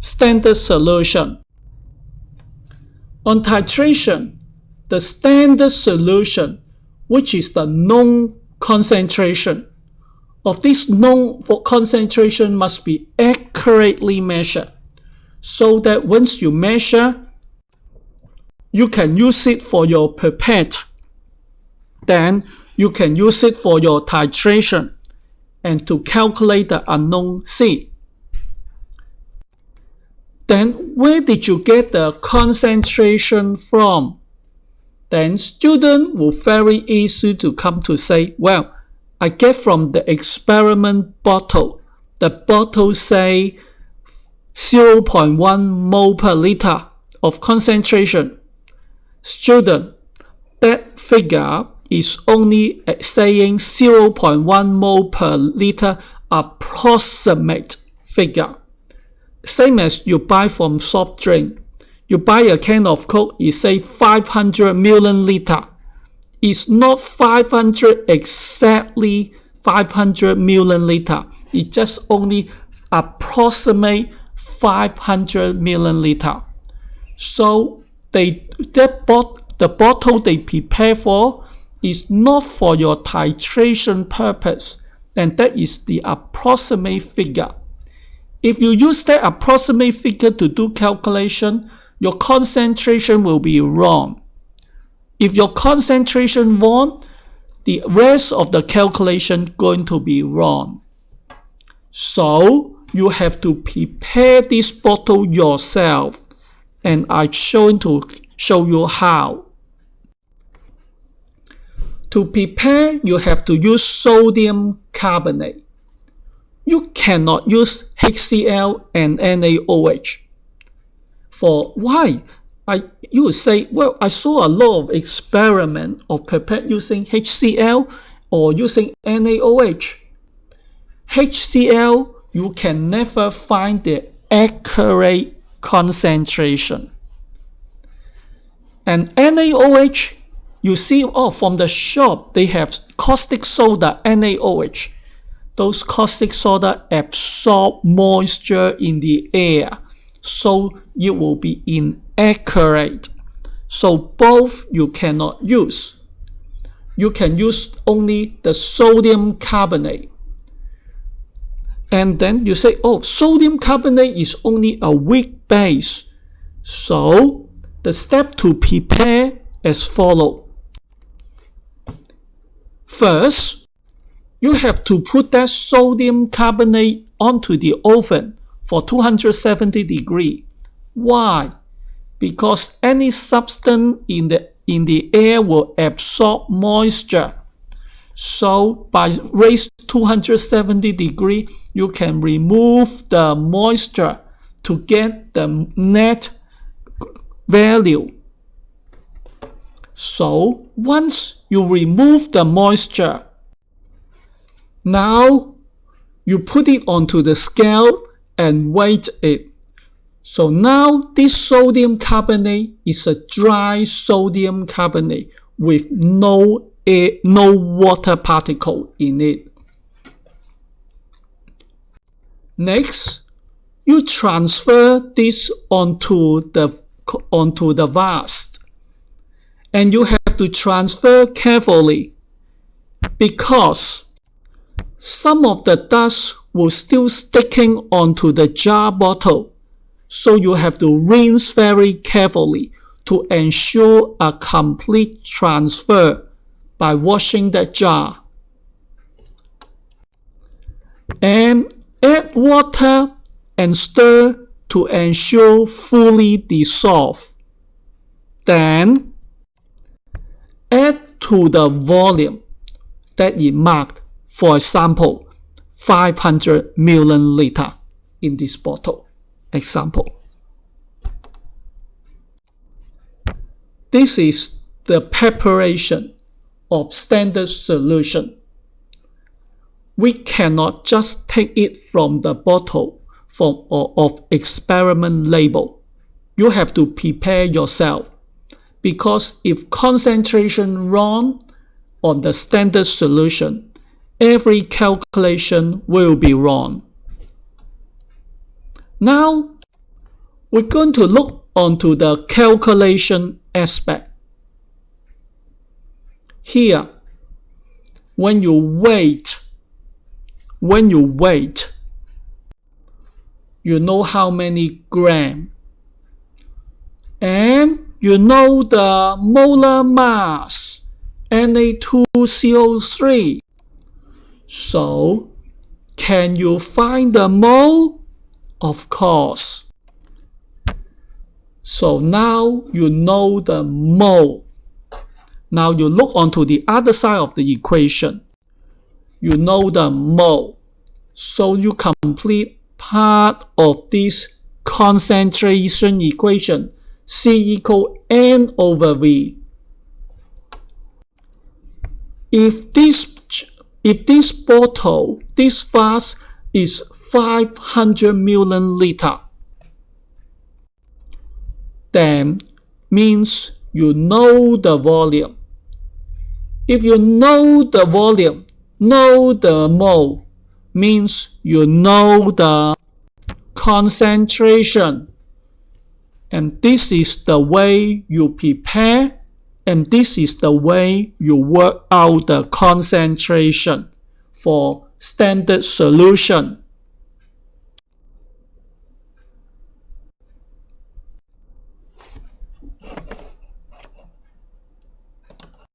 Standard solution. On titration, the standard solution, which is the known concentration of this known concentration, must be accurately measured, so that once you measure, you can use it for your pipette. Then you can use it for your titration and to calculate the unknown C. Then where did you get the concentration from? Then student will very easy to come to say, well, I get from the experiment bottle. The bottle say 0.1 mole per liter of concentration. Student, that figure is only saying 0.1 mole per liter approximate figure. Same as you buy from soft drink. You buy a can of Coke, it say 500 milliliter. It's not 500 exactly 500 milliliter. It just only approximate 500 milliliter. So the bottle they prepare for is not for your titration purpose, and that is the approximate figure. If you use that approximate figure to do calculation, your concentration will be wrong. If your concentration wrong, the rest of the calculation going to be wrong. So you have to prepare this bottle yourself, and I'm going to show you how. To prepare, you have to use sodium carbonate. You cannot use HCl and NaOH. For why? You would say, well, I saw a lot of experiment of pipette using HCl or using NaOH. HCl, you can never find the accurate concentration. And NaOH, you see, from the shop, they have caustic soda, NaOH. Those caustic soda absorb moisture in the air, so it will be inaccurate. So both you cannot use. You can use only the sodium carbonate. And then you say, oh, sodium carbonate is only a weak base. So the step to prepare as follows. First, you have to put that sodium carbonate onto the oven for 270 degrees. Why? Because any substance in the air will absorb moisture. So by raise 270 degrees, you can remove the moisture to get the net value. So once you remove the moisture, now you put it onto the scale and weight it. So now this sodium carbonate is a dry sodium carbonate with no water particle in it. Next, you transfer this onto the vase, and you have to transfer carefully because some of the dust will still sticking onto the jar bottle. So you have to rinse very carefully to ensure a complete transfer by washing the jar. And add water and stir to ensure fully dissolve. Then add to the volume that is marked, for example, 500 milliliter in this bottle. Example. This is the preparation of standard solution. We cannot just take it from the bottle of experiment label. You have to prepare yourself, because if concentration wrong on the standard solution, every calculation will be wrong. Now, We're going to look onto the calculation aspect. Here, when you weigh, you know how many grams, and you know the molar mass, Na2CO3. So, can you find the mole? Of course. So now you know the mole. Now you look onto the other side of the equation. You know the mole. So you complete part of this concentration equation. C equals N over V. If this bottle, this vase is 500 milliliter, then means you know the volume. If you know the volume, know the mole, means you know the concentration. And this is the way you prepare, and this is the way you work out the concentration for standard solution.